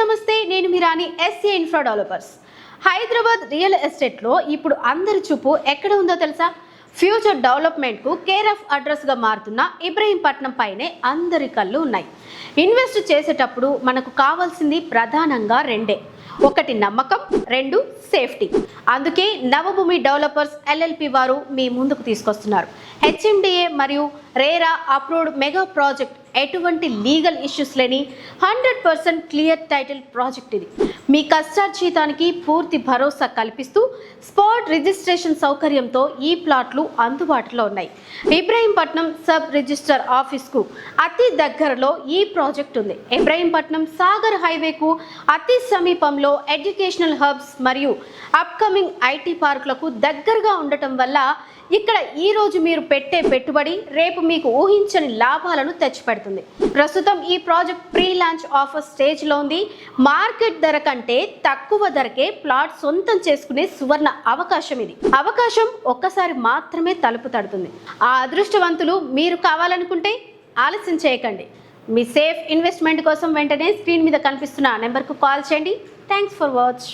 నమస్తే, నేను మీరాని SC infra developers. Hyderabad real ఎస్టేట్లో ఇప్పుడు అందరి చూపు ఎక్కడ ఉందో తెలుసా? ఫ్యూచర్ డెవలప్మెంట్కు కేర్ ఆఫ్ అడ్రస్గా మారుతున్న ఇబ్రహీంపట్నం పైనే అందరి కళ్ళు ఉన్నాయి. ఇన్వెస్ట్ చేసేటప్పుడు మనకు కావాల్సింది ప్రధానంగా రెండే: ఒకటి నమ్మకం, రెండు సేఫ్టీ. అందుకే నవభూమి డెవలపర్స్ ఎల్ఎల్పి వారు మీ ముందుకు తీసుకొస్తున్నారు హెచ్ఎండిఏ మరియు రేరా అప్రూవ్డ్ మెగా ప్రాజెక్ట్. ఎటువంటి లీగల్ ఇష్యూస్ లేని 100% క్లియర్ టైటిల్ ప్రాజెక్ట్ ఇది. మీ కష్టార్జితానికి పూర్తి భరోసా కల్పిస్తూ స్పాట్ రిజిస్ట్రేషన్ సౌకర్యంతో ఈ ప్లాట్లు అందుబాటులో ఉన్నాయి. ఇబ్రహీంపట్నం సబ్ రిజిస్టర్ ఆఫీస్కు అతి దగ్గరలో ఈ ప్రాజెక్ట్ ఉంది. ఇబ్రహీంపట్నం సాగర్ హైవేకు అతి సమీపంలో ఎడ్యుకేషనల్ హబ్స్ మరియు అప్కమింగ్ ఐటీ పార్కులకు దగ్గరగా ఉండటం వల్ల ఇక్కడ ఈ రోజు మీరు పెట్టే పెట్టుబడి రేపు మీకు ఊహించని లాభాలను తెచ్చిపెడుతుంది. ప్రస్తుతం ఈ ప్రాజెక్ట్ ప్రీ లాంచ్ ఆఫర్ స్టేజ్లో ఉంది. మార్కెట్ ధర కంటే తక్కువ ధరకే ప్లాట్ సొంతం చేసుకునే సువర్ణ అవకాశం ఇది. అవకాశం ఒక్కసారి మాత్రమే తలుపు తడుతుంది. ఆ అదృష్టవంతులు మీరు కావాలనుకుంటే ఆలస్యం చేయకండి. మీ సేఫ్ ఇన్వెస్ట్మెంట్ కోసం వెంటనే స్క్రీన్ మీద కనిపిస్తున్న నెంబర్కు కాల్ చేయండి. Thanks for watch.